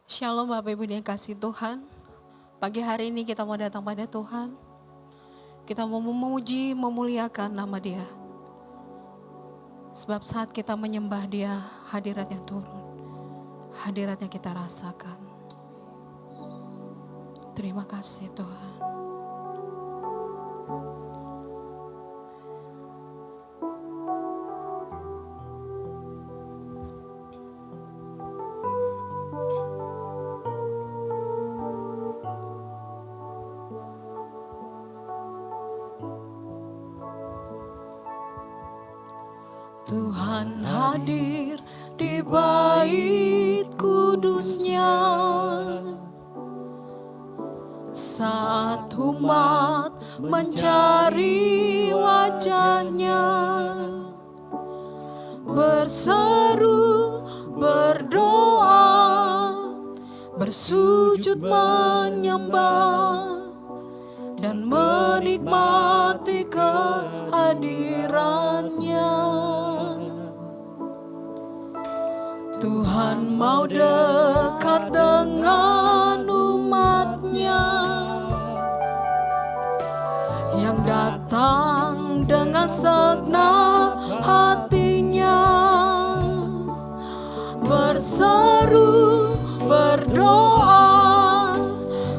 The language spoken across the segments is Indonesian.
Shalom Bapak Ibu yang kasih Tuhan. Pagi hari ini kita mau datang pada Tuhan. Kita mau memuji, memuliakan nama Dia. Sebab saat kita menyembah Dia, hadiratnya turun. Hadiratnya kita rasakan. Terima kasih Tuhan. Tuhan hadir di bait kudusnya saat umat mencari wajahnya, berseru, berdoa, bersujud menyembah dan menikmati kehadirannya. Tuhan mau dekat dengan umatnya yang datang dengan segenap hatinya, berseru, berdoa,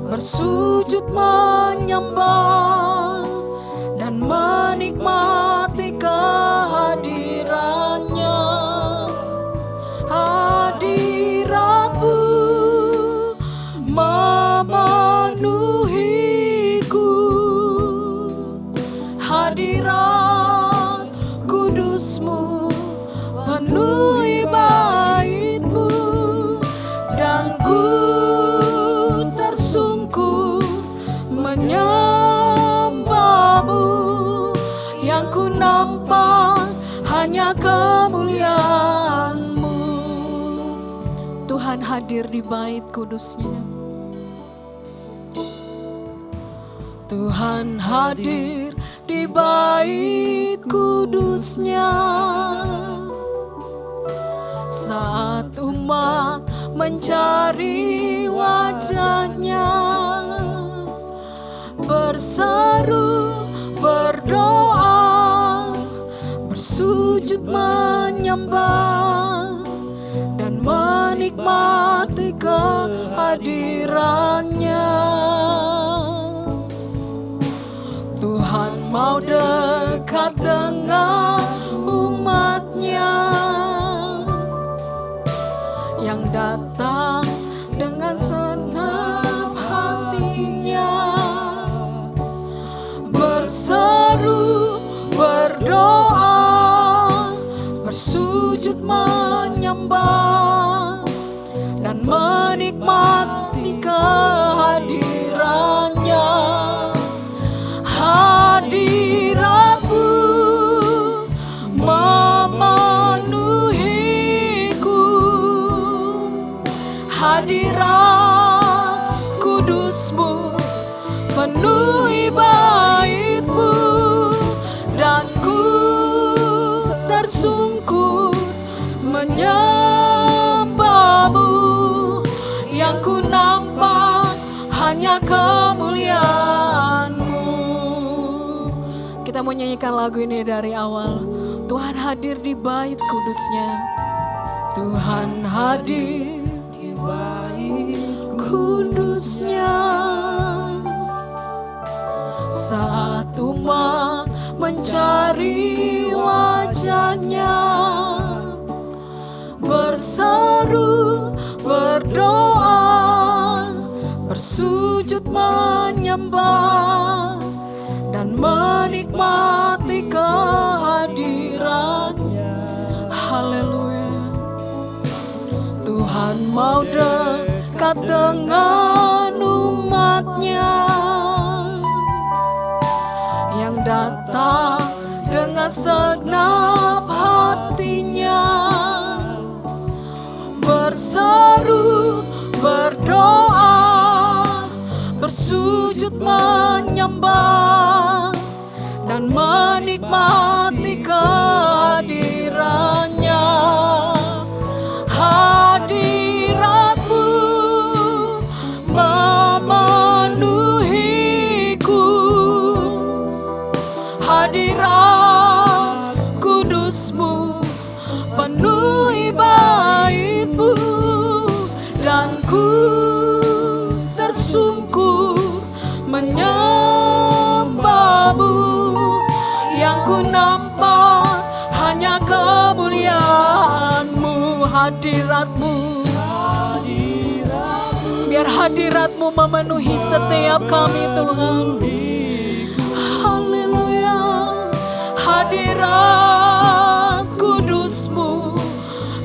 bersujud menyembah dan menikmati kehadirannya. Hadirat-Mu memenuhiku, hadirat kudus-Mu penuhi bait-Mu, dan ku tersungkur menyembah-Mu. Yang ku nampak hanya kemuliaan-Mu. Tuhan hadir di bait kudusnya. Tuhan hadir di bait kudusnya saat umat mencari wajahnya, berseru, berdoa, bersujud menyembah dan menikmati kehadirannya. Tuhan mau dekat dengan umatnya yang datang dengan senang hatinya, berseru, berdoa, bersujud menyembah dan menikmati kehadirannya. Hadirat-Mu memenuhiku, hadirat kudus-Mu penuhi bait-Mu, dan ku tersungkur menyembah-Mu. Yang ku nampak hanya kemuliaan-Mu. Kita mau nyanyikan lagu ini dari awal. Tuhan hadir di bait kudusnya. Tuhan hadir di bait kudusnya saat umat mencari wajahnya, berseru, berdoa, bersujud menyembah dan menikmati kehadirannya. Haleluya. Tuhan mau dekat dengan umatnya yang datang dengan segenap hatinya, berseru, berdoa, bersujud menyembah dan menikmati kehadirannya. Hadirat-Mu hadirat-Mu. Biar hadirat-Mu memenuhi setiap kami Tuhan. Haleluya. Hadirat kudus-Mu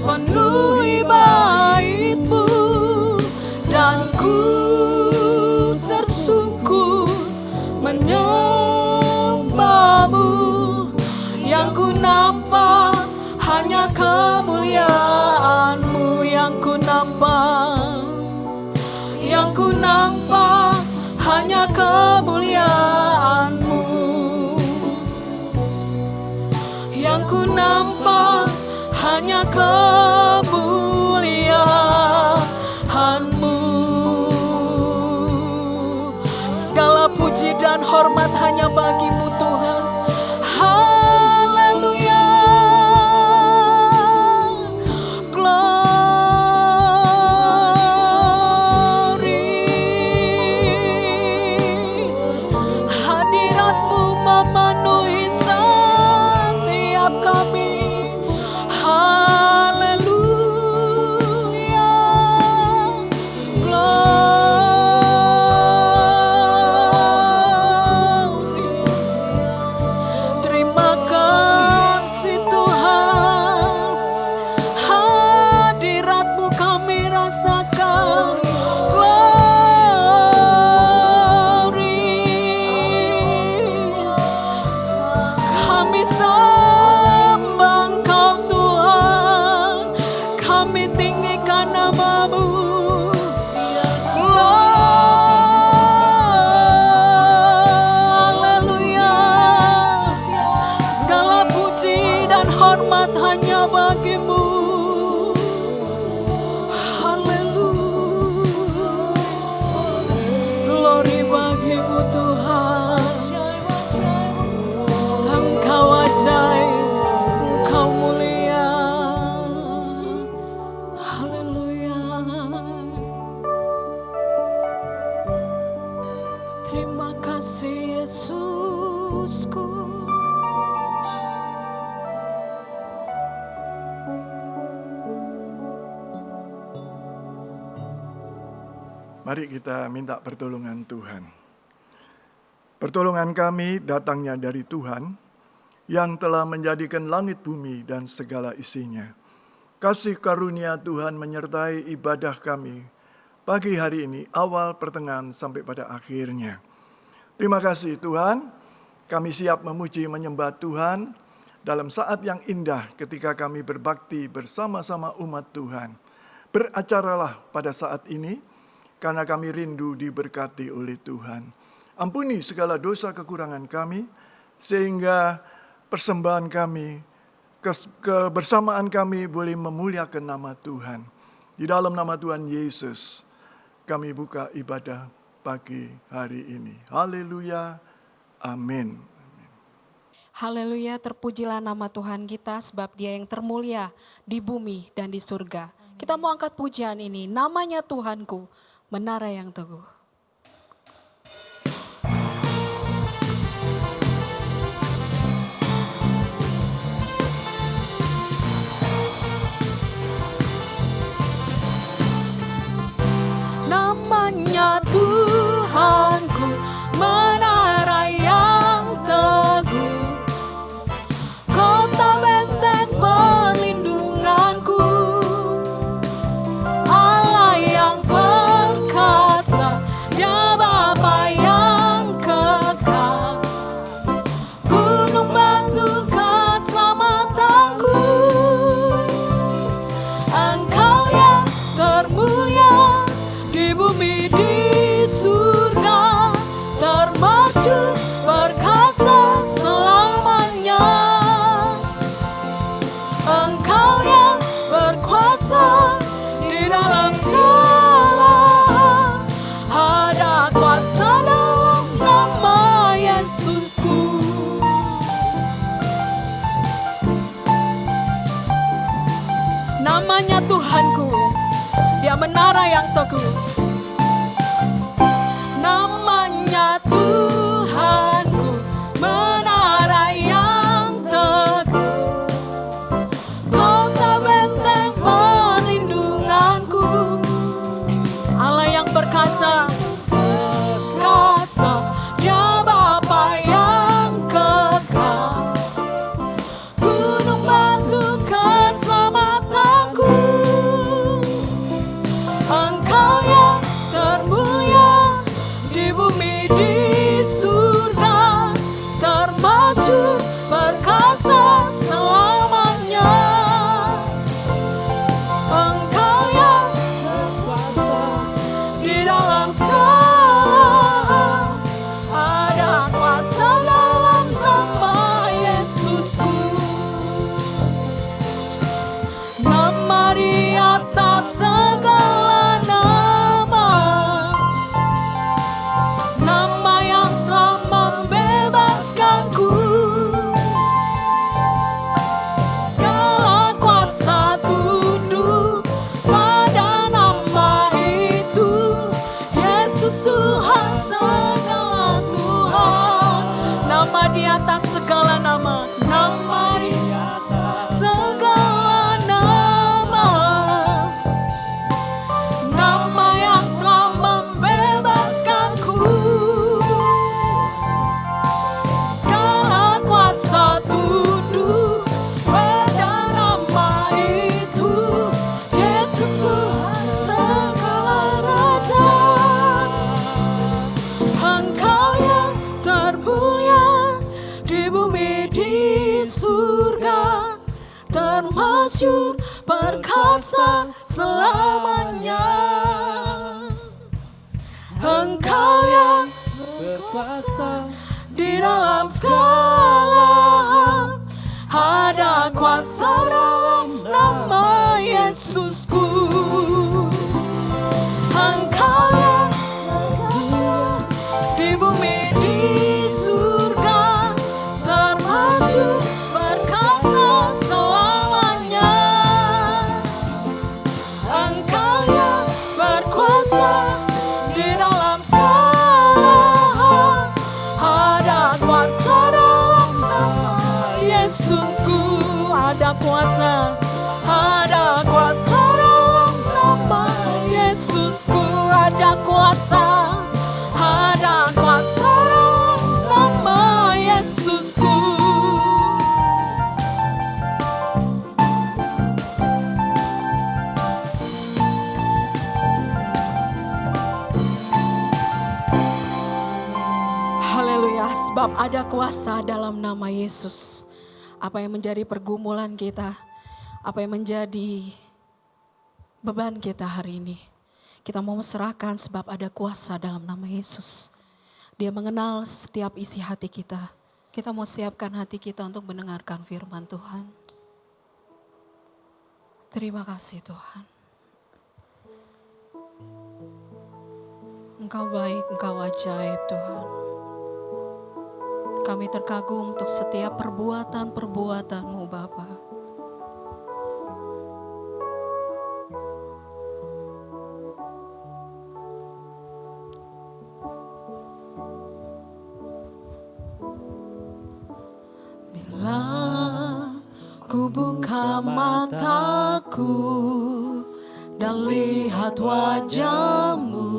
penuhi bait-Mu, dan ku tersungkur menyembah-Mu. Yang ku nampak hanya kemuliaan-Mu, yang ku nampak, yang ku nampak hanya kemuliaan-Mu, yang ku nampak hanya kemuliaan-Mu. Segala puji dan hormat hanya bagi-Mu Tuhan. Haleluya. Glory. Hadirat-Mu memenuhi setiap kami. Haleluya. Glory. Terima kasih Tuhan. Hadirat-Mu kami rasakan. Glory. Kami sembah Engkau Tuhan. Kami tinggikan nama-Mu. Haleluya. Segala puji dan hormat hanya bagi-Mu. Haleluya. Glory bagi-Mu Tuhan. Engkau ajaib, Engkau mulia. Haleluya. Terima kasih Yesusku. Mari kita minta pertolongan Tuhan. Pertolongan kami datangnya dari Tuhan yang telah menjadikan langit bumi dan segala isinya. Kasih karunia Tuhan menyertai ibadah kami pagi hari ini, awal, pertengahan, sampai pada akhirnya. Terima kasih Tuhan, kami siap memuji menyembah Tuhan dalam saat yang indah ketika kami berbakti bersama-sama umat Tuhan. Beracaralah pada saat ini, karena kami rindu diberkati oleh Tuhan. Ampuni segala dosa kekurangan kami, sehingga persembahan kami, kebersamaan kami boleh memuliakan nama Tuhan. Di dalam nama Tuhan Yesus, kami buka ibadah pagi hari ini. Haleluya, amin. Haleluya, terpujilah nama Tuhan kita sebab Dia yang termulia di bumi dan di surga. Kita mau angkat pujian ini, namanya Tuhanku, menara yang teguh. Namanya Tuhanku, menara yang teguh, kota benteng perlindunganku, Allah yang perkasa, Dia Bapa yang kekal, gunung batu keselamatanku, Engkau yang termulia di bumi di surga, termasyur perkasa selamanya. Engkau yang berkuasa di dalam segala, ada kuasa dalam nama Yesusku. Namanya Tuhanku, Dia menara yang teguh. Namanya Tuhanku, menara yang teguh, kota benteng masyhur, perkasa selamanya. Engkau yang berkuasa di dalam segala hal, ada kuasa dalam nama Yesusku. Engkau yang berkuasa di bumi di surga, termasyhur, berkuasa selamanya. Engkau yang berkuasa di dalam segala hal, ada kuasa dalam nama Yesusku. Ada kuasa dalam nama Yesusku. Ada kuasa dalam nama Yesusku. Haleluya, sebab ada kuasa dalam nama Yesus. Apa yang menjadi pergumulan kita, apa yang menjadi beban kita hari ini, kita mau serahkan sebab ada kuasa dalam nama Yesus. Dia mengenal setiap isi hati kita. Kita mau siapkan hati kita untuk mendengarkan firman Tuhan. Terima kasih Tuhan. Engkau baik, Engkau ajaib Tuhan. Kami terkagum untuk setiap perbuatan-perbuatan-Mu Bapa. Bila ku buka mataku dan lihat wajah-Mu,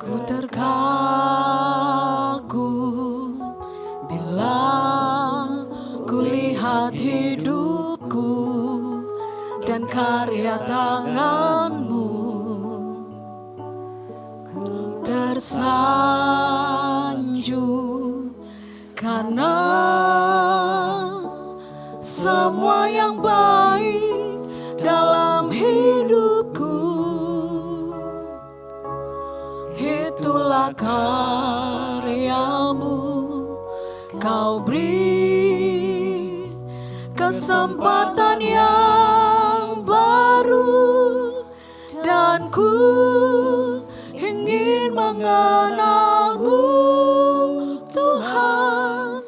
ku terkagum. Bila ku lihat hidupku dan karya tangan-Mu, ku tersanjung karena semua yang baik dalam hidupku, itulah karya-Mu. Kau beri kesempatan yang baru, dan ku ingin mengenal-Mu Tuhan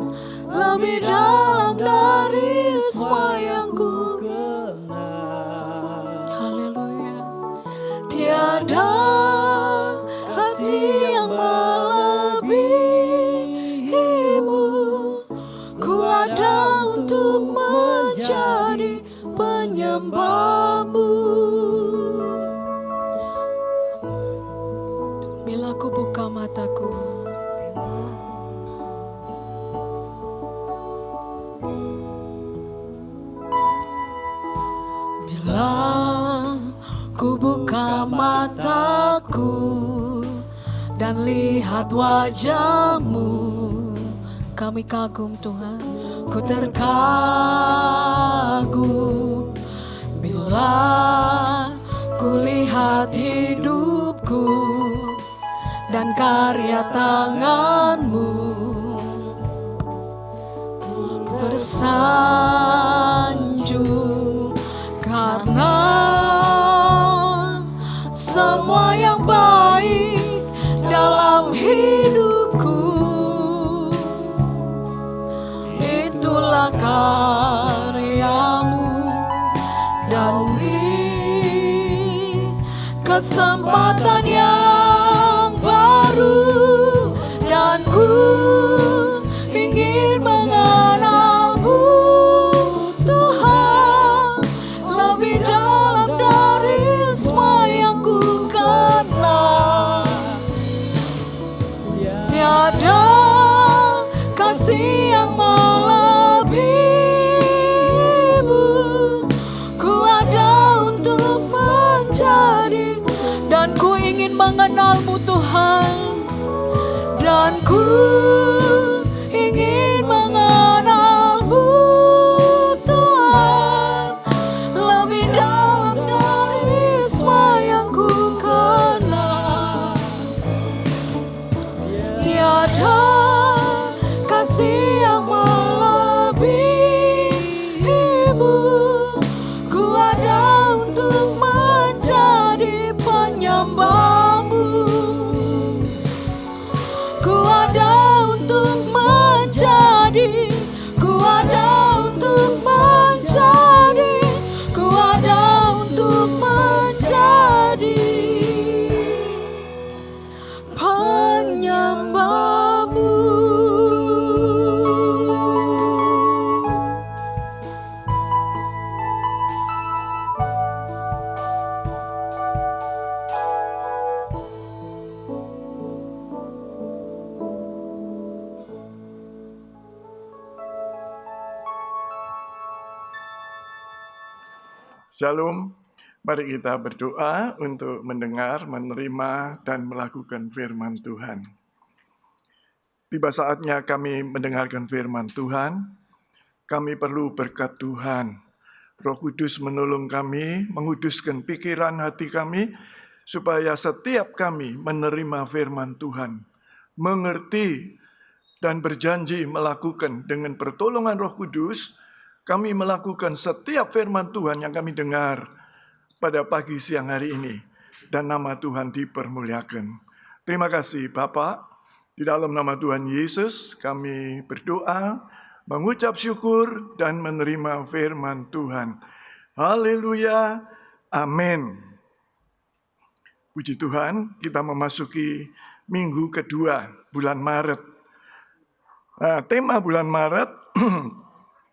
lebih dalam dari semua yang ku kenal. Haleluya. Tiada kasih yang melebihi-Mu. Ku ada untuk menjadi penyembah-Mu. Bila ku buka mataku, bila ku buka mataku dan lihat wajah-Mu, kami kagum Tuhan, ku terkagum. Bila ku lihat hidupku dan karya tangan-Mu, ku tersanjung karena semua yang baik dalam hidupku, itulah karya-Mu. Dan beri kesempatan yang baru, dan ku ingin mengenal-Mu Tuhan lebih dalam dari semua yang ku kenal. Tiada kasih yang melebihi-Mu. Ku ada untuk menjadi, dan ku ingin mengenal-Mu Tuhan, dan ku ingin mengenal-Mu Shalom, mari kita berdoa untuk mendengar, menerima, dan melakukan firman Tuhan. Tiba saatnya kami mendengarkan firman Tuhan, kami perlu berkat Tuhan. Roh Kudus menolong kami, menguduskan pikiran hati kami, supaya setiap kami menerima firman Tuhan, mengerti dan berjanji melakukan dengan pertolongan Roh Kudus, kami melakukan setiap firman Tuhan yang kami dengar pada pagi siang hari ini, dan nama Tuhan dipermuliakan. Terima kasih Bapak. Di dalam nama Tuhan Yesus kami berdoa, mengucap syukur dan menerima firman Tuhan. Haleluya, amin. Puji Tuhan, kita memasuki minggu kedua bulan Maret. Nah, tema bulan Maret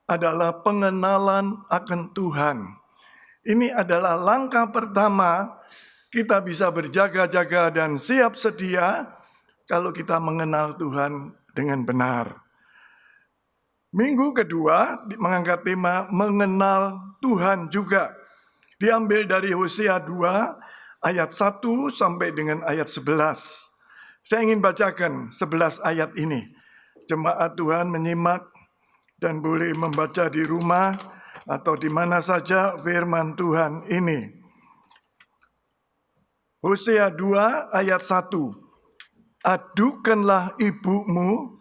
adalah pengenalan akan Tuhan. Ini adalah langkah pertama kita bisa berjaga-jaga dan siap sedia kalau kita mengenal Tuhan dengan benar. Minggu kedua mengangkat tema mengenal Tuhan juga. Diambil dari Hosea 2 ayat 1 sampai dengan ayat 11. Saya ingin bacakan 11 ayat ini. Jemaat Tuhan menyimak dan boleh membaca di rumah atau di mana saja firman Tuhan ini. Hosea 2 ayat 1. Adukanlah ibumu,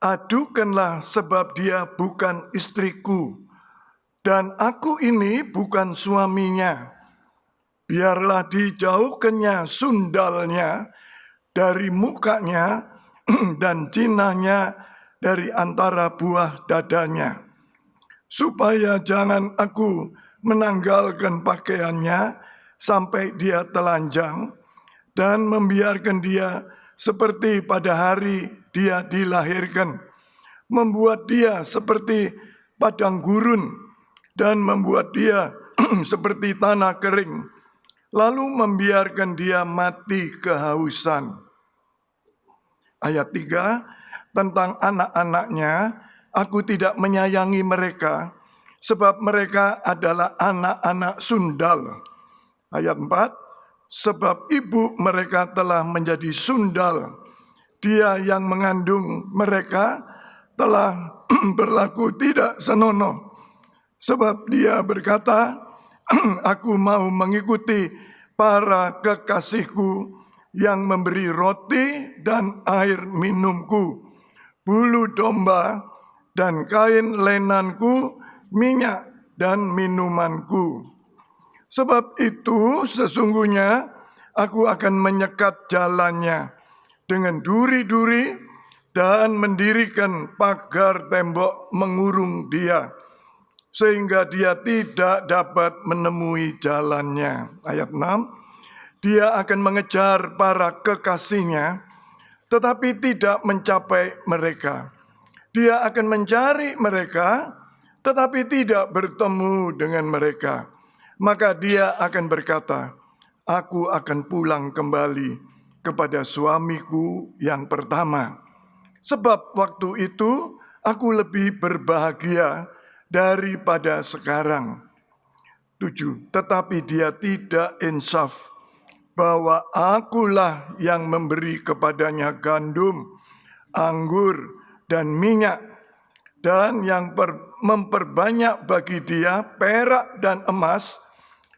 adukanlah sebab dia bukan istriku, dan aku ini bukan suaminya. Biarlah dijauhkannya sundalnya dari mukanya dan jinahnya dari antara buah dadanya, supaya jangan aku menanggalkan pakaiannya sampai dia telanjang dan membiarkan dia seperti pada hari dia dilahirkan, membuat dia seperti padang gurun dan membuat dia seperti tanah kering, lalu membiarkan dia mati kehausan. Ayat 3, tentang anak-anaknya, aku tidak menyayangi mereka, sebab mereka adalah anak-anak sundal. Ayat 4, sebab ibu mereka telah menjadi sundal, dia yang mengandung mereka telah berlaku tidak senonoh, sebab dia berkata, aku mau mengikuti para kekasihku yang memberi roti dan air minumku, bulu domba dan kain lenanku, minyak dan minumanku. Sebab itu sesungguhnya aku akan menyekat jalannya dengan duri-duri dan mendirikan pagar tembok mengurung dia, sehingga dia tidak dapat menemui jalannya. Ayat 6, dia akan mengejar para kekasihnya, tetapi tidak mencapai mereka. Dia akan mencari mereka, tetapi tidak bertemu dengan mereka. Maka dia akan berkata, aku akan pulang kembali kepada suamiku yang pertama. Sebab waktu itu aku lebih berbahagia daripada sekarang. 7. Tetapi dia tidak insaf, bahwa akulah yang memberi kepadanya gandum, anggur, dan minyak, dan yang memperbanyak bagi dia perak dan emas,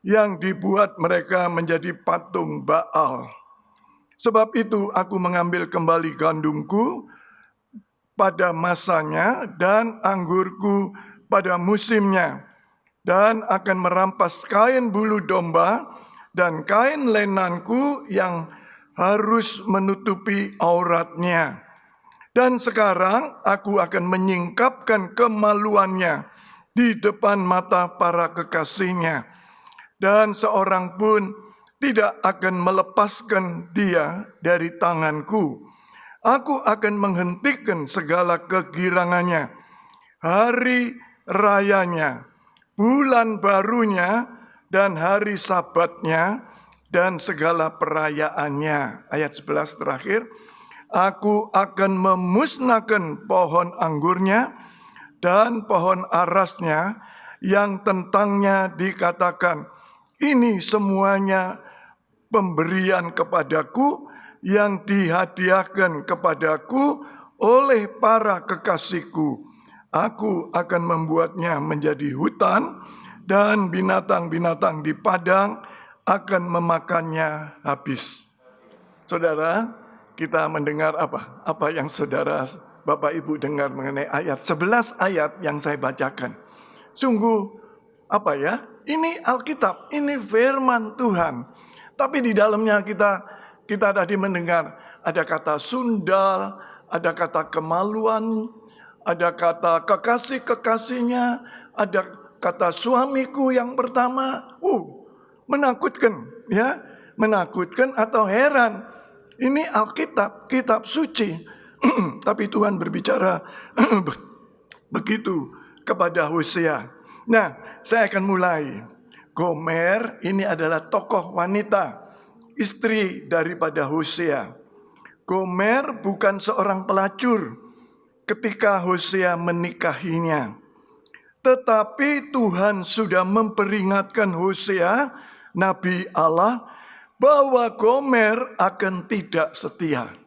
yang dibuat mereka menjadi patung Baal. Sebab itu aku mengambil kembali gandumku pada masanya dan anggurku pada musimnya, dan akan merampas kain bulu domba dan kain lenanku yang harus menutupi auratnya. Dan sekarang aku akan menyingkapkan kemaluannya di depan mata para kekasihnya, dan seorang pun tidak akan melepaskan dia dari tanganku. Aku akan menghentikan segala kegirangannya, hari rayanya, bulan barunya, dan hari sabatnya, dan segala perayaannya. Ayat 11 terakhir, aku akan memusnahkan pohon anggurnya dan pohon arasnya yang tentangnya dikatakan, ini semuanya pemberian kepadaku yang dihadiahkan kepadaku oleh para kekasihku. Aku akan membuatnya menjadi hutan dan binatang-binatang di padang akan memakannya habis. Saudara, kita mendengar apa? Apa yang saudara Bapak Ibu dengar mengenai ayat 11 ayat yang saya bacakan. Sungguh apa ya? Ini Alkitab, ini firman Tuhan. Tapi di dalamnya kita tadi mendengar ada kata sundal, ada kata kemaluan, ada kata kekasih-kekasihnya, ada kata suamiku yang pertama. Menakutkan, ya, menakutkan atau heran. Ini Alkitab, kitab suci. Tapi Tuhan berbicara begitu kepada Hosea. Nah, saya akan mulai. Gomer ini adalah tokoh wanita, istri daripada Hosea. Gomer bukan seorang pelacur ketika Hosea menikahinya. Tetapi Tuhan sudah memperingatkan Hosea, Nabi Allah, bahwa Gomer akan tidak setia.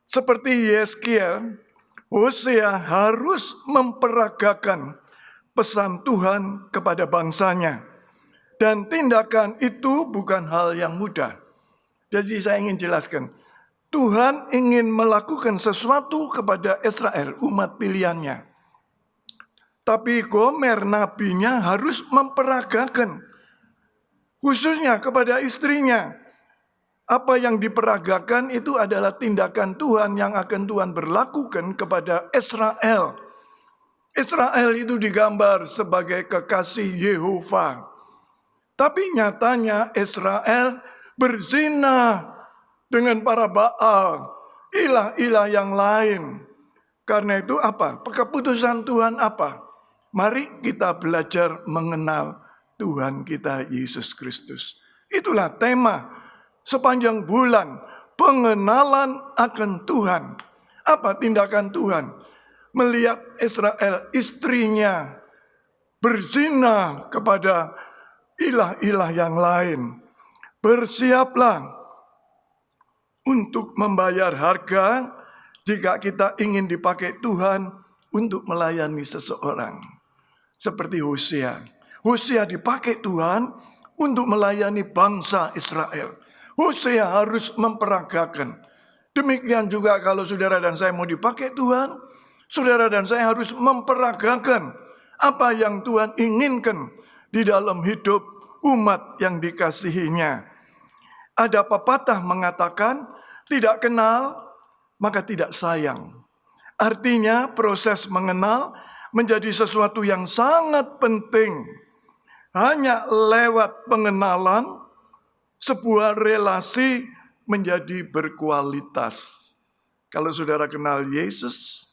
Seperti Yeskiel, Hosea harus memperagakan pesan Tuhan kepada bangsanya. Dan tindakan itu bukan hal yang mudah. Jadi saya ingin jelaskan, Tuhan ingin melakukan sesuatu kepada Israel, umat pilihannya. Tapi Gomer nabinya harus memperagakan, khususnya kepada istrinya. Apa yang diperagakan itu adalah tindakan Tuhan yang akan Tuhan berlakukan kepada Israel. Israel itu digambar sebagai kekasih Yehova. Tapi nyatanya Israel berzina dengan para Baal, ilah-ilah yang lain. Karena itu apa? Keputusan Tuhan apa? Mari kita belajar mengenal Tuhan kita Yesus Kristus. Itulah tema sepanjang bulan, pengenalan akan Tuhan. Apa tindakan Tuhan? Melihat Israel, istrinya berzina kepada ilah-ilah yang lain. Bersiaplah untuk membayar harga jika kita ingin dipakai Tuhan untuk melayani seseorang. Seperti Hosea. Hosea dipakai Tuhan untuk melayani bangsa Israel. Hosea harus memperagakan. Demikian juga kalau saudara dan saya mau dipakai Tuhan, saudara dan saya harus memperagakan apa yang Tuhan inginkan di dalam hidup umat yang dikasihinya. Ada pepatah mengatakan, tidak kenal maka tidak sayang. Artinya proses mengenal menjadi sesuatu yang sangat penting. Hanya lewat pengenalan, sebuah relasi menjadi berkualitas. Kalau saudara kenal Yesus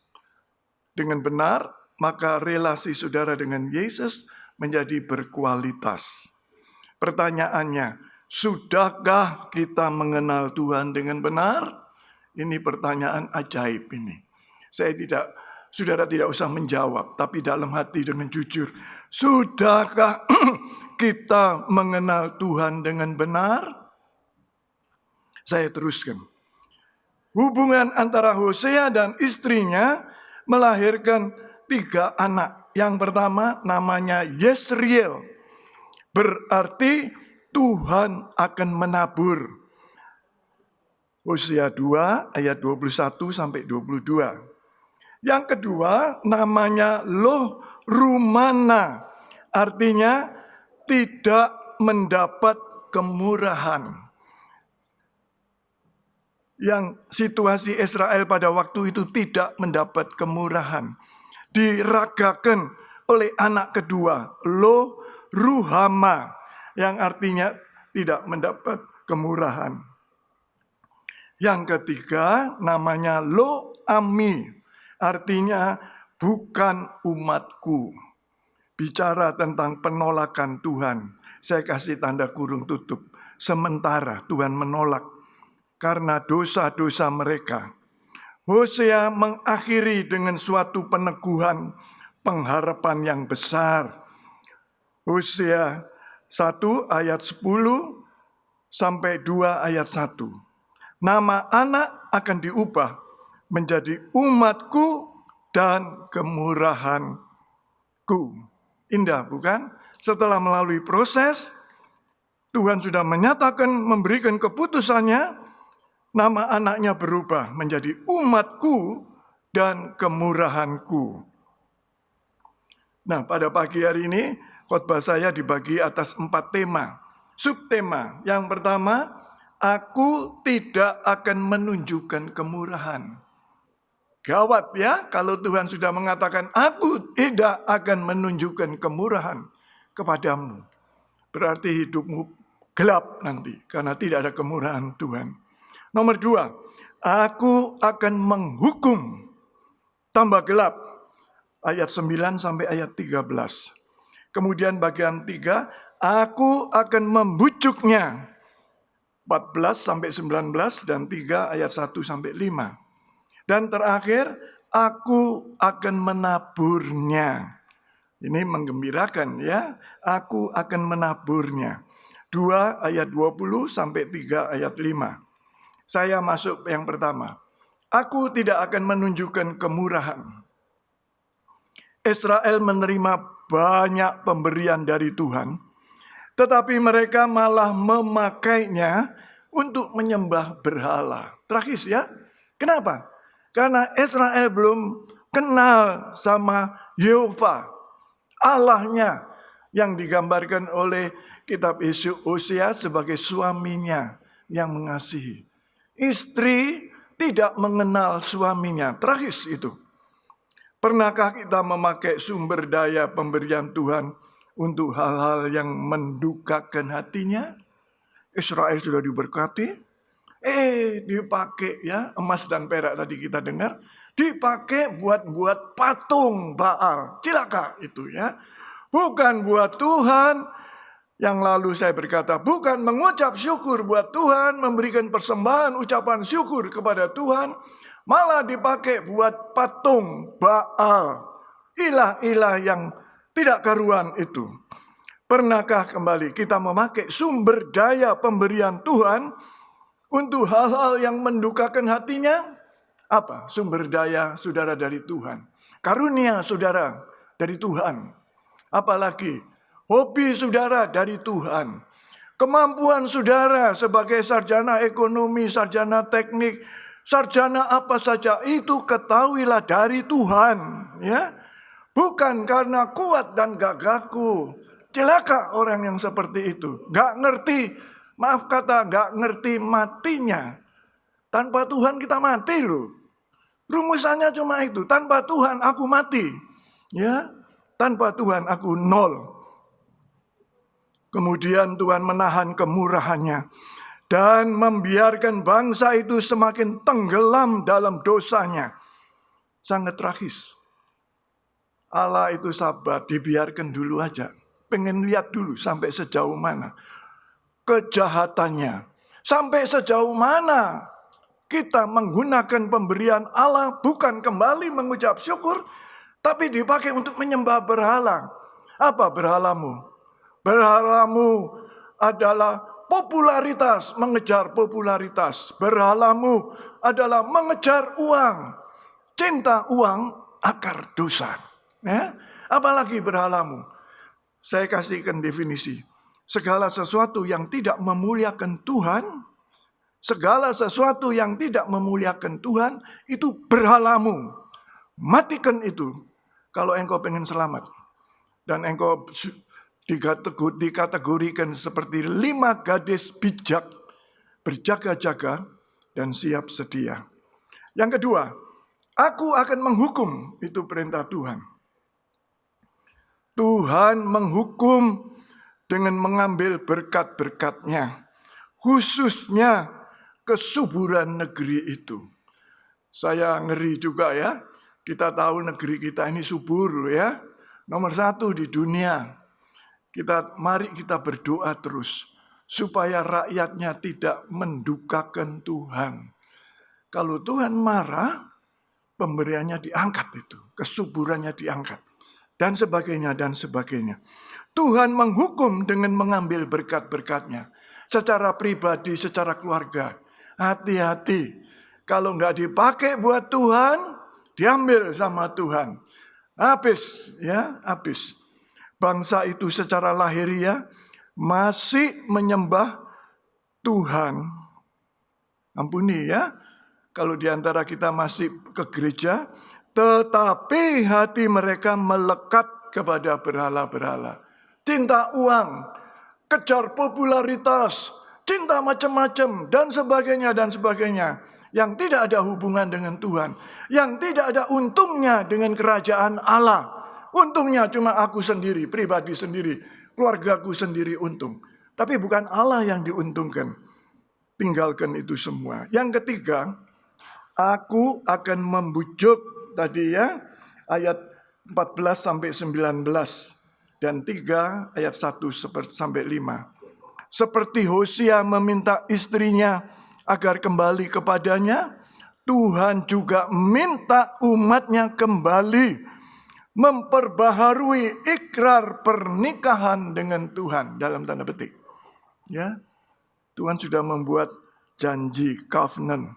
dengan benar, maka relasi saudara dengan Yesus menjadi berkualitas. Pertanyaannya, sudahkah kita mengenal Tuhan dengan benar? Ini pertanyaan ajaib ini. Saudara tidak usah menjawab, tapi dalam hati dengan jujur, sudahkah kita mengenal Tuhan dengan benar? Saya teruskan. Hubungan antara Hosea dan istrinya melahirkan 3 anak. Yang pertama namanya Yesriel. Berarti Tuhan akan menabur. Hosea 2 ayat 21 sampai 22. Yang kedua namanya Lo-Rumana. Artinya tidak mendapat kemurahan. Yang situasi Israel pada waktu itu tidak mendapat kemurahan. Diragakan oleh anak kedua, Lo-Ruhama, yang artinya tidak mendapat kemurahan. Yang ketiga namanya Lo-Ami, artinya bukan umatku. Bicara tentang penolakan Tuhan, saya kasih tanda kurung tutup. Sementara Tuhan menolak karena dosa-dosa mereka. Hosea mengakhiri dengan suatu peneguhan pengharapan yang besar. Hosea 1 ayat 10 sampai 2 ayat 1. Nama anak akan diubah menjadi umatku dan kemurahanku. Indah bukan? Setelah melalui proses, Tuhan sudah menyatakan, memberikan keputusannya, nama anaknya berubah menjadi umatku dan kemurahanku. Nah, pada pagi hari ini, khotbah saya dibagi atas 4 tema. Subtema, yang pertama, aku tidak akan menunjukkan kemurahan. Gawat ya, kalau Tuhan sudah mengatakan, aku tidak akan menunjukkan kemurahan kepadamu. Berarti hidupmu gelap nanti, karena tidak ada kemurahan Tuhan. Nomor 2, aku akan menghukum, tambah gelap. Ayat 9 sampai ayat 13. Kemudian bagian 3, aku akan membujuknya. 14 sampai 19 dan 3 ayat 1 sampai 5. Dan terakhir, aku akan menaburnya. Ini menggembirakan ya, aku akan menaburnya. 2 ayat 20 sampai 3 ayat 5. Saya masuk yang pertama. Aku tidak akan menunjukkan kemurahan. Israel menerima banyak pemberian dari Tuhan, tetapi mereka malah memakainya untuk menyembah berhala. Tragis ya. Kenapa? Karena Israel belum kenal sama Yehova, Allahnya, yang digambarkan oleh kitab Hosea sebagai suaminya yang mengasihi. Istri tidak mengenal suaminya. Tragis itu. Pernahkah kita memakai sumber daya pemberian Tuhan untuk hal-hal yang mendukakan hatinya? Israel sudah diberkati, dipakai ya, emas dan perak tadi kita dengar, dipakai buat patung Baal. Cilaka itu ya. Bukan buat Tuhan. Yang lalu saya berkata, bukan mengucap syukur buat Tuhan, memberikan persembahan ucapan syukur kepada Tuhan, malah dipakai buat patung Baal. Ilah-ilah yang tidak karuan itu. Pernahkah kembali kita memakai sumber daya pemberian Tuhan untuk hal-hal yang mendukakan hatinya? Apa sumber daya saudara dari Tuhan? Karunia saudara dari Tuhan. Apalagi hobi saudara dari Tuhan. Kemampuan saudara sebagai sarjana ekonomi, sarjana teknik, sarjana apa saja itu ketahuilah dari Tuhan. Ya, bukan karena kuat dan gagahku. Celaka orang yang seperti itu. Gak ngerti, maaf kata, gak ngerti matinya. Tanpa Tuhan kita mati loh. Rumusannya cuma itu. Tanpa Tuhan aku mati. Ya, tanpa Tuhan aku nol. Kemudian Tuhan menahan kemurahannya dan membiarkan bangsa itu semakin tenggelam dalam dosanya. Sangat tragis. Allah itu sabar, dibiarkan dulu aja. Pengen lihat dulu sampai sejauh mana kejahatannya. Sampai sejauh mana kita menggunakan pemberian Allah bukan kembali mengucap syukur, tapi dipakai untuk menyembah berhala. Apa berhalamu? Berhalamu adalah popularitas, mengejar popularitas. Berhalamu adalah mengejar uang. Cinta uang akar dosa. Ya? Apalagi berhalamu? Saya kasihkan definisi. Segala sesuatu yang tidak memuliakan Tuhan, segala sesuatu yang tidak memuliakan Tuhan, itu berhalamu. Matikan itu kalau engkau pengen selamat. Dan engkau dikategorikan seperti 5 gadis bijak, berjaga-jaga dan siap sedia. Yang kedua, aku akan menghukum, itu perintah Tuhan. Tuhan menghukum dengan mengambil berkat-berkat-Nya, khususnya kesuburan negeri itu. Saya ngeri juga ya, kita tahu negeri kita ini subur loh ya, nomor 1 di dunia. Mari kita berdoa terus supaya rakyatnya tidak mendukakan Tuhan. Kalau Tuhan marah, pemberiannya diangkat itu, kesuburannya diangkat. dan sebagainya, dan sebagainya. Tuhan menghukum dengan mengambil berkat-berkatnya. Secara pribadi, secara keluarga. Hati-hati. Kalau nggak dipakai buat Tuhan, diambil sama Tuhan. Habis, ya, habis. Bangsa itu secara lahiriah masih menyembah Tuhan. Ampuni ya, kalau di antara kita masih ke gereja, tetapi hati mereka melekat kepada berhala-berhala. Cinta uang, kejar popularitas, cinta macam-macam, dan sebagainya, dan sebagainya. Yang tidak ada hubungan dengan Tuhan. Yang tidak ada untungnya dengan kerajaan Allah. Untungnya cuma aku sendiri, pribadi sendiri, keluargaku sendiri untung. Tapi bukan Allah yang diuntungkan. Tinggalkan itu semua. Yang ketiga, aku akan membujuk tadi ya, ayat 14 sampai 19 dan 3 ayat 1 sampai 5. Seperti Hosea meminta istrinya agar kembali kepadanya, Tuhan juga minta umatnya kembali memperbaharui ikrar pernikahan dengan Tuhan dalam tanda petik. Ya, Tuhan sudah membuat janji covenant.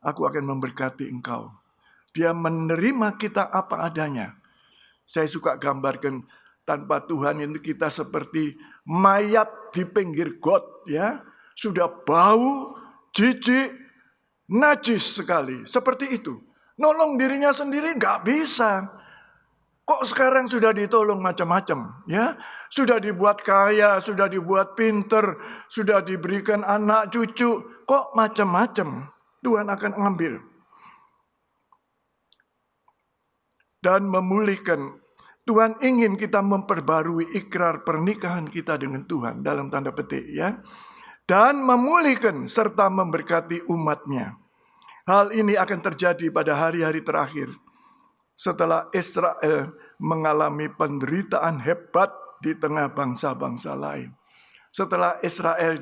Aku akan memberkati engkau. Dia menerima kita apa adanya. Saya suka gambarkan tanpa Tuhan itu kita seperti mayat di pinggir got, ya. Sudah bau, jijik, najis sekali. Seperti itu. Nolong dirinya sendiri nggak bisa. Kok sekarang sudah ditolong macam-macam, ya? Sudah dibuat kaya, sudah dibuat pinter, sudah diberikan anak cucu, kok macam-macam. Tuhan akan ambil dan memulihkan. Tuhan ingin kita memperbarui ikrar pernikahan kita dengan Tuhan dalam tanda petik, ya. Dan memulihkan serta memberkati umatnya. Hal ini akan terjadi pada hari-hari terakhir. Setelah Israel mengalami penderitaan hebat di tengah bangsa-bangsa lain. Setelah Israel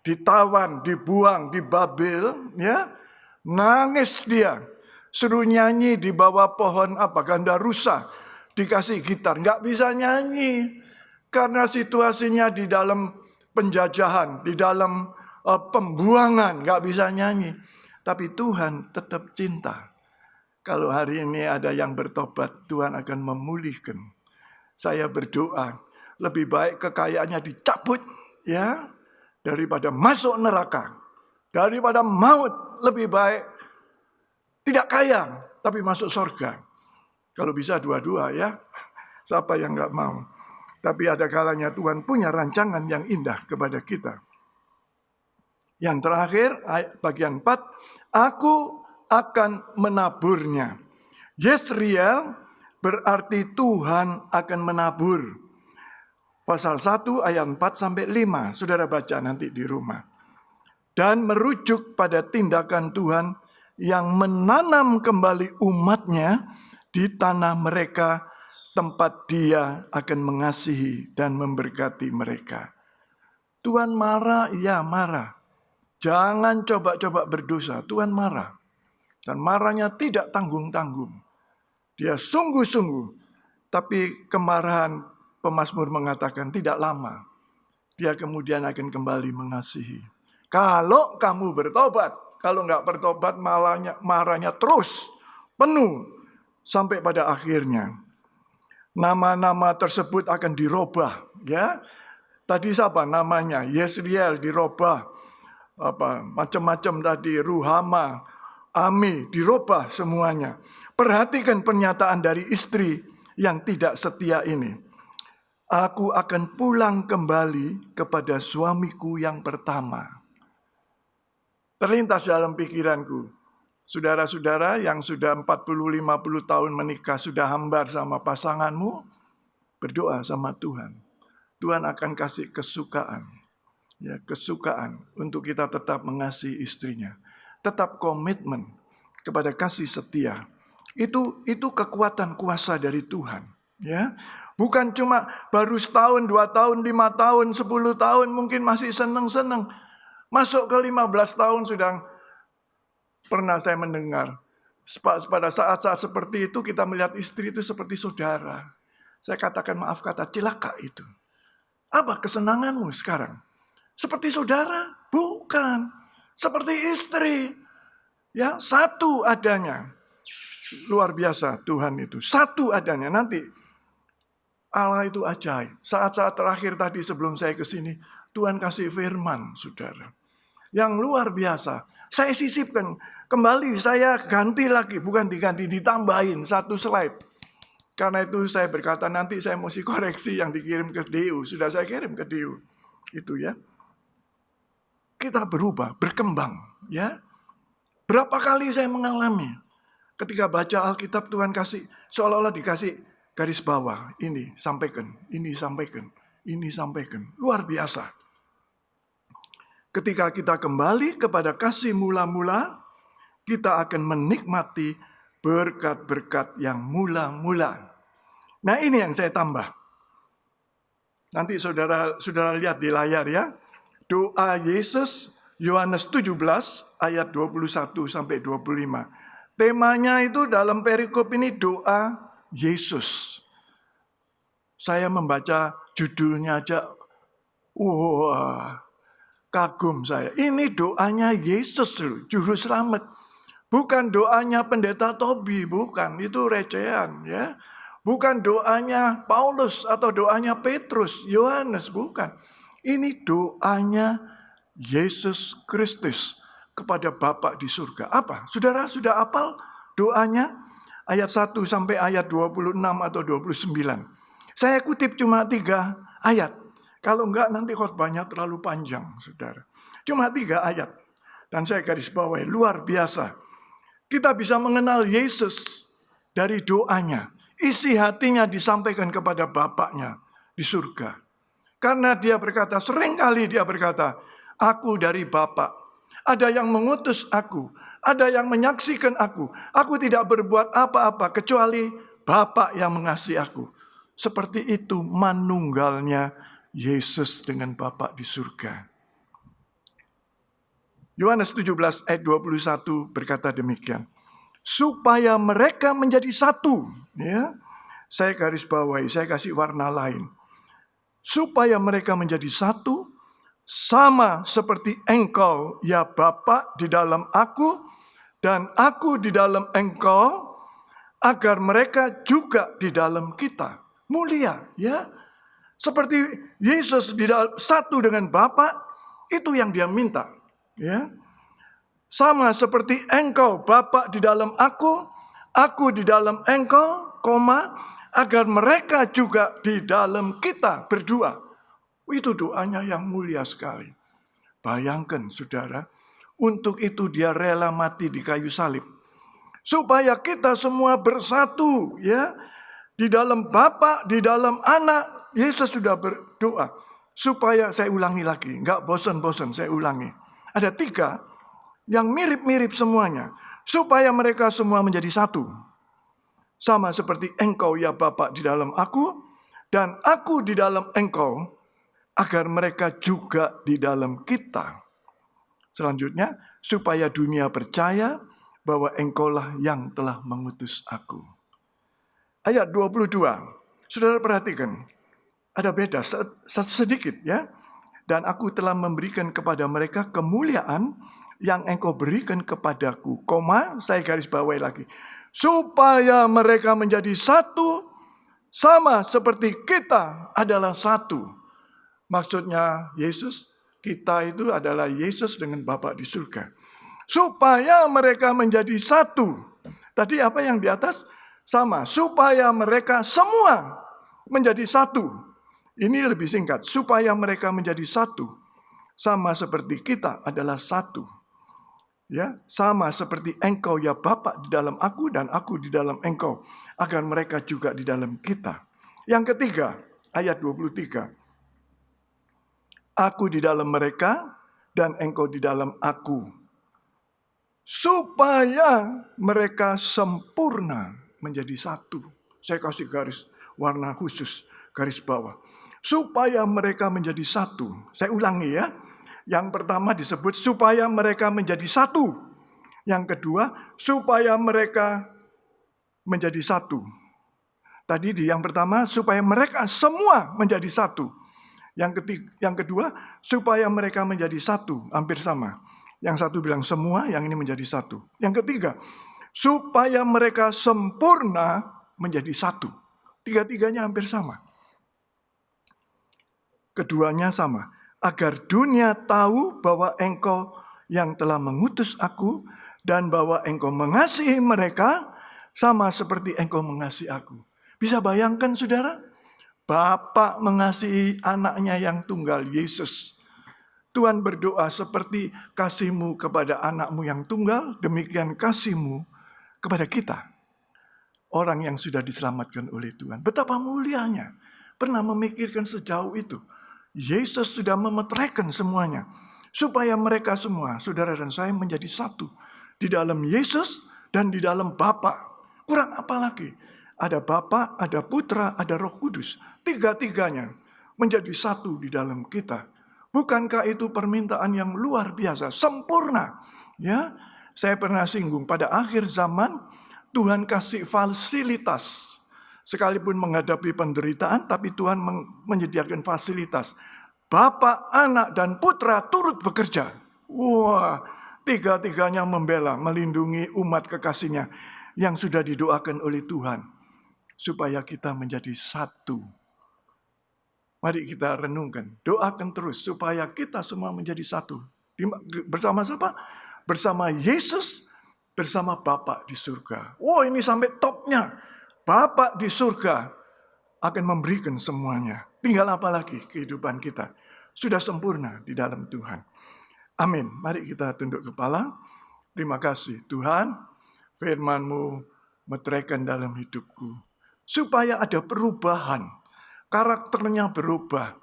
ditawan, dibuang di Babel, ya, nangis dia. Suruh nyanyi di bawah pohon ganda rusa, dikasih gitar, nggak bisa nyanyi karena situasinya di dalam penjajahan, di dalam pembuangan, nggak bisa nyanyi. Tapi Tuhan tetap cinta. Kalau hari ini ada yang bertobat, Tuhan akan memulihkan. Saya berdoa, lebih baik kekayaannya dicabut, ya, daripada masuk neraka. Daripada maut, lebih baik tidak kaya, tapi masuk surga. Kalau bisa dua-dua, ya. Siapa yang nggak mau? Tapi ada kalanya Tuhan punya rancangan yang indah kepada kita. Yang terakhir, bagian 4, aku akan menaburnya. Yesriel berarti Tuhan akan menabur. Pasal 1 ayat 4 sampai 5. Saudara baca nanti di rumah. Dan merujuk pada tindakan Tuhan yang menanam kembali umatnya di tanah mereka, tempat Dia akan mengasihi dan memberkati mereka. Tuhan marah, ya marah. Jangan coba-coba berdosa, Tuhan marah. Dan marahnya tidak tanggung-tanggung. Dia sungguh-sungguh. Tapi kemarahan pemazmur mengatakan tidak lama. Dia kemudian akan kembali mengasihi. Kalau kamu bertobat. Kalau nggak bertobat marahnya terus. Penuh. Sampai pada akhirnya. Nama-nama tersebut akan dirubah. Ya. Tadi siapa namanya? Yesriel dirubah. Macam-macam tadi. Ruhama. Ami, dirubah semuanya. Perhatikan pernyataan dari istri yang tidak setia ini. Aku akan pulang kembali kepada suamiku yang pertama. Terlintas dalam pikiranku. Saudara-saudara yang sudah 40-50 tahun menikah, sudah hambar sama pasanganmu, berdoa sama Tuhan. Tuhan akan kasih kesukaan. Ya, kesukaan untuk kita tetap mengasihi istrinya. Tetap komitmen kepada kasih setia. Itu kekuatan kuasa dari Tuhan. Ya, bukan cuma baru setahun, 2 tahun, 5 tahun, 10 tahun mungkin masih senang-senang. Masuk ke 15 tahun sudah pernah saya mendengar. Pada saat-saat seperti itu kita melihat istri itu seperti saudara. Saya katakan maaf kata celaka itu. Apa kesenanganmu sekarang? Seperti saudara? Bukan. Seperti istri. Ya, satu adanya. Luar biasa Tuhan itu. Satu adanya. Nanti Allah itu ajaib. Saat-saat terakhir tadi sebelum saya ke sini, Tuhan kasih firman, saudara. Yang luar biasa. Saya sisipkan. Kembali saya ganti lagi. Bukan diganti, ditambahin satu slide. Karena itu saya berkata nanti saya mesti koreksi yang dikirim ke DU. Sudah saya kirim ke DU. Itu ya. Kita berubah, berkembang. Ya. Berapa kali saya mengalami. Ketika baca Alkitab Tuhan kasih, seolah-olah dikasih garis bawah. Ini sampaikan, ini sampaikan, ini sampaikan. Luar biasa. Ketika kita kembali kepada kasih mula-mula, kita akan menikmati berkat-berkat yang mula-mula. Nah ini yang saya tambah. Nanti saudara lihat di layar ya. Doa Yesus, Yohanes 17 ayat 21 sampai 25. Temanya itu dalam perikop ini doa Yesus. Saya membaca judulnya aja, wah, kagum saya. Ini doanya Yesus loh, juru selamat. Bukan doanya pendeta Tobi, bukan. Itu recehan ya. Bukan doanya Paulus atau doanya Petrus, Yohanes, bukan. Ini doanya Yesus Kristus kepada Bapa di surga. Apa? Saudara sudah hafal doanya? Ayat 1 sampai ayat 26 atau 29. Saya kutip cuma 3 ayat. Kalau enggak nanti khotbahnya terlalu panjang, saudara. Cuma 3 ayat. Dan saya garis bawahi, luar biasa. Kita bisa mengenal Yesus dari doanya. Isi hatinya disampaikan kepada Bapaknya di surga. Karena dia berkata, seringkali dia berkata, aku dari Bapa. Ada yang mengutus aku. Ada yang menyaksikan aku. Aku tidak berbuat apa-apa kecuali Bapa yang mengasihi aku. Seperti itu manunggalnya Yesus dengan Bapa di surga. Yohanes 17 ayat 21 berkata demikian. Supaya mereka menjadi satu. Ya, saya garis bawahi, saya kasih warna lain. Supaya mereka menjadi satu, sama seperti Engkau, ya Bapa, di dalam aku, dan aku di dalam Engkau, agar mereka juga di dalam kita. Mulia, ya. Seperti Yesus di dalam satu dengan Bapa, itu yang dia minta. Ya. Sama seperti Engkau, Bapa, di dalam aku di dalam Engkau, agar mereka juga di dalam kita berdua. Itu doanya yang mulia sekali. Bayangkan saudara, untuk itu dia rela mati di kayu salib. Supaya kita semua bersatu ya. Di dalam Bapa, di dalam Anak, Yesus sudah berdoa. Supaya, saya ulangi lagi, enggak bosan-bosan, saya ulangi. Ada 3 yang mirip-mirip semuanya. Supaya mereka semua menjadi satu. Sama seperti Engkau ya Bapa di dalam aku, dan aku di dalam Engkau, agar mereka juga di dalam kita. Selanjutnya, supaya dunia percaya bahwa Engkaulah yang telah mengutus aku. Ayat 22, saudara perhatikan, ada beda sedikit ya. Dan aku telah memberikan kepada mereka kemuliaan yang Engkau berikan kepadaku, saya garis bawahi lagi. Supaya mereka menjadi satu, sama seperti kita adalah satu. Maksudnya Yesus, kita itu adalah Yesus dengan Bapa di surga. Supaya mereka menjadi satu. Tadi apa yang di atas? Sama. Supaya mereka semua menjadi satu. Ini lebih singkat. Supaya mereka menjadi satu. Sama seperti kita adalah satu. Ya, sama seperti Engkau ya Bapa di dalam aku dan aku di dalam Engkau, agar mereka juga di dalam kita. Yang ketiga, ayat 23. Aku di dalam mereka dan Engkau di dalam aku. Supaya mereka sempurna menjadi satu. Saya kasih garis warna khusus, garis bawah. Supaya mereka menjadi satu. Saya ulangi ya. Yang pertama disebut supaya mereka menjadi satu. Yang kedua, supaya mereka menjadi satu. Tadi di yang pertama, supaya mereka semua menjadi satu. Yang kedua, supaya mereka menjadi satu, hampir sama. Yang satu bilang semua, yang ini menjadi satu. Yang ketiga, supaya mereka sempurna menjadi satu. Tiga-tiganya hampir sama. Keduanya sama, agar dunia tahu bahwa Engkau yang telah mengutus aku dan bahwa Engkau mengasihi mereka sama seperti Engkau mengasihi aku. Bisa bayangkan saudara? Bapa mengasihi anaknya yang tunggal, Yesus. Tuhan berdoa seperti kasih-Mu kepada anak-Mu yang tunggal, demikian kasih-Mu kepada kita. Orang yang sudah diselamatkan oleh Tuhan. Betapa mulianya. Pernah memikirkan sejauh itu. Yesus sudah memeteraikan semuanya. Supaya mereka semua, saudara dan saya menjadi satu. Di dalam Yesus dan di dalam Bapa. Kurang apa lagi? Ada Bapa, ada Putra, ada Roh Kudus. Tiga-tiganya menjadi satu di dalam kita. Bukankah itu permintaan yang luar biasa, sempurna? Ya, saya pernah singgung pada akhir zaman Tuhan kasih fasilitas. Sekalipun menghadapi penderitaan, tapi Tuhan menyediakan fasilitas. Bapa, Anak, dan Putra turut bekerja. Wah, tiga-tiganya membela, melindungi umat kekasihnya yang sudah didoakan oleh Tuhan. Supaya kita menjadi satu. Mari kita renungkan, doakan terus supaya kita semua menjadi satu. Bersama siapa? Bersama Yesus, bersama Bapa di surga. Oh, ini sampai topnya. Bapa di surga akan memberikan semuanya. Tinggal apa lagi kehidupan kita? Sudah sempurna di dalam Tuhan. Amin. Mari kita tunduk kepala. Terima kasih Tuhan. Firman-Mu meteraikan dalam hidupku. Supaya ada perubahan. Karakternya berubah.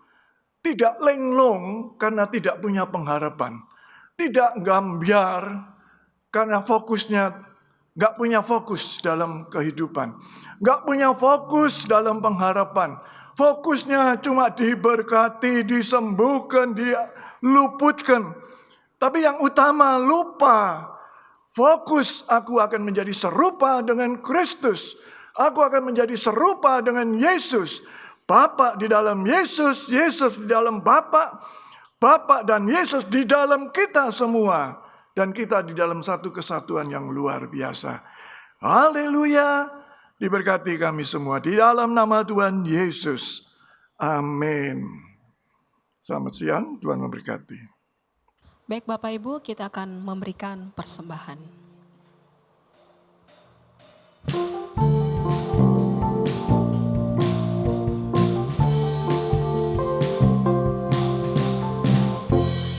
Tidak lenglong karena tidak punya pengharapan. Tidak gambiar karena fokusnya nggak punya fokus dalam kehidupan. Nggak punya fokus dalam pengharapan. Fokusnya cuma diberkati, disembuhkan, diluputkan. Tapi yang utama lupa. Fokus aku akan menjadi serupa dengan Kristus. Aku akan menjadi serupa dengan Yesus. Bapa di dalam Yesus, Yesus di dalam Bapa, Bapa dan Yesus di dalam kita semua. Dan kita di dalam satu kesatuan yang luar biasa. Haleluya. Diberkati kami semua di dalam nama Tuhan Yesus. Amin. Selamat siang, Tuhan memberkati. Baik Bapak Ibu, kita akan memberikan persembahan.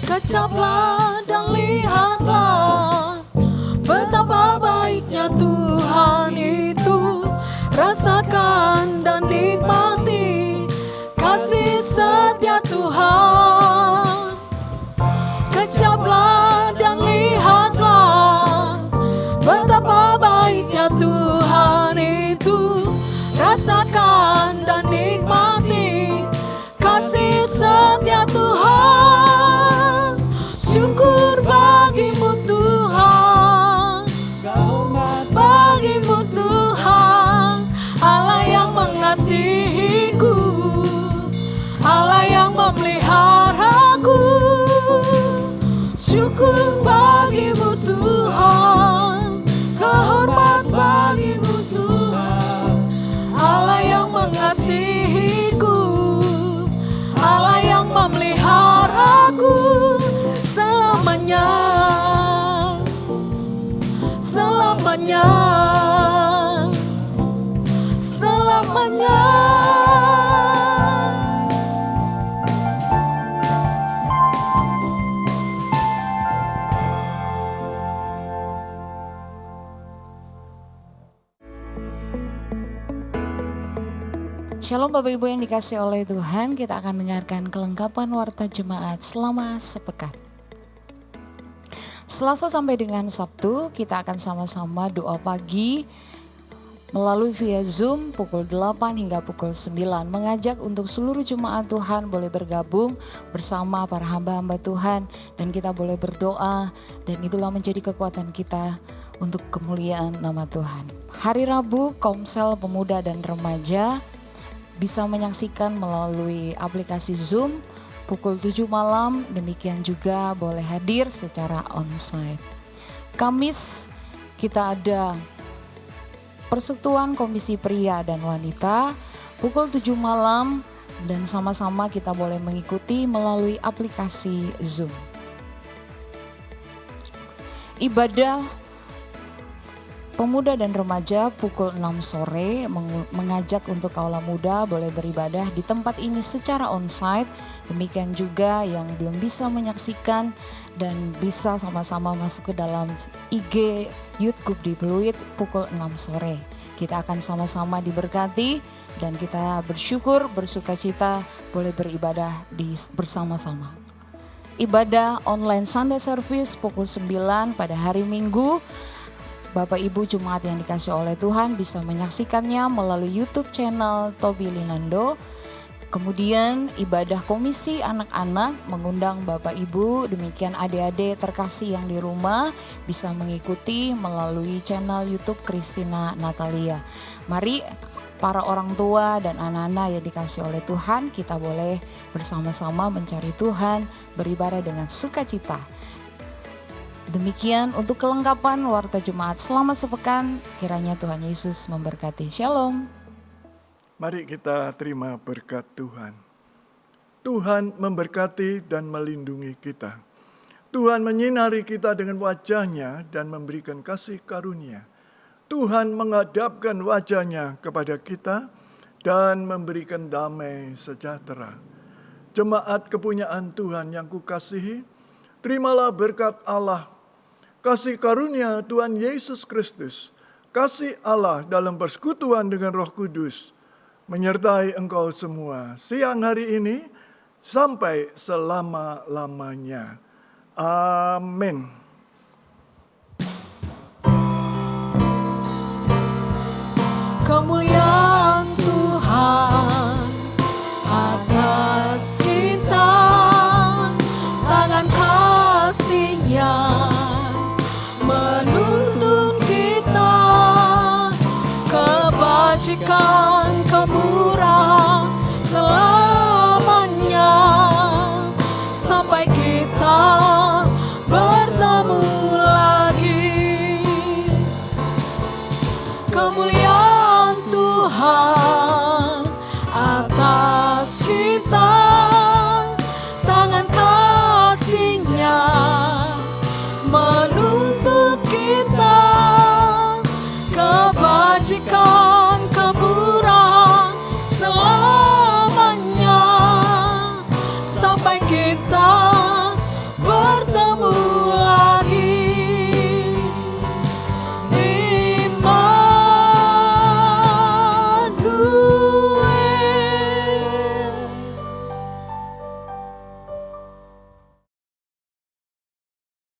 Kecaplah dan lihatlah betapa baiknya Tuhan itu. Rasakan dan nikmati kasih setia Tuhan. Kecaplah dan lihatlah betapa baiknya Tuhan itu. Rasakan dan nikmati kasih setia Tuhan. Syukur bagimu Tuhan, bagimu Tuhan, Allah yang mengasihiku, Allah yang memeliharaku. Syukur bagimu Tuhan, hormat bagimu Tuhan, Allah yang mengasihiku, Allah yang memeliharaku. Selamanya, selamanya, selamanya. Shalom Bapak Ibu yang dikasih oleh Tuhan, kita akan dengarkan kelengkapan warta jemaat selama sepekan. Selasa sampai dengan Sabtu kita akan sama-sama doa pagi melalui via Zoom pukul 8 hingga pukul 9. Mengajak untuk seluruh jemaat Tuhan boleh bergabung bersama para hamba-hamba Tuhan dan kita boleh berdoa dan itulah menjadi kekuatan kita untuk kemuliaan nama Tuhan. Hari Rabu, Komsel Pemuda dan Remaja bisa menyaksikan melalui aplikasi Zoom pukul 7 malam, demikian juga boleh hadir secara onsite. Kamis kita ada persekutuan komisi pria dan wanita pukul 7 malam dan sama-sama kita boleh mengikuti melalui aplikasi Zoom. Ibadah pemuda dan remaja pukul 6 sore mengajak untuk kaula muda boleh beribadah di tempat ini secara onsite. Demikian juga yang belum bisa menyaksikan dan bisa sama-sama masuk ke dalam IG Youth Group di Pluit pukul 6 sore. Kita akan sama-sama diberkati dan kita bersyukur, bersukacita boleh beribadah bersama-sama. Ibadah online Sunday Service pukul 9 pada hari Minggu. Bapak Ibu Jemaat yang dikasih oleh Tuhan bisa menyaksikannya melalui YouTube channel Tobi Linando. Kemudian ibadah komisi anak-anak mengundang Bapak Ibu, demikian adik-adik terkasih yang di rumah bisa mengikuti melalui channel YouTube Christina Natalia. Mari para orang tua dan anak-anak yang dikasih oleh Tuhan, kita boleh bersama-sama mencari Tuhan, beribadah dengan sukacita. Demikian untuk kelengkapan Warta Jemaat selama sepekan, kiranya Tuhan Yesus memberkati. Shalom. Mari kita terima berkat Tuhan. Tuhan memberkati dan melindungi kita. Tuhan menyinari kita dengan wajah-Nya dan memberikan kasih karunia. Tuhan menghadapkan wajah-Nya kepada kita dan memberikan damai sejahtera. Jemaat kepunyaan Tuhan yang kukasihi, terimalah berkat Allah, kasih karunia Tuhan Yesus Kristus, kasih Allah dalam persekutuan dengan Roh Kudus, menyertai engkau semua siang hari ini sampai selama-lamanya. Amin. Kemuliaan Tuhan atas kita, tangan kasih-Nya menuntun kita, kebajikan kemurahan selamanya, sampai kita bertemu lagi. Kemuliaan Tuhan atas kita, tangan kasih-Nya menuntun kita, kebajikan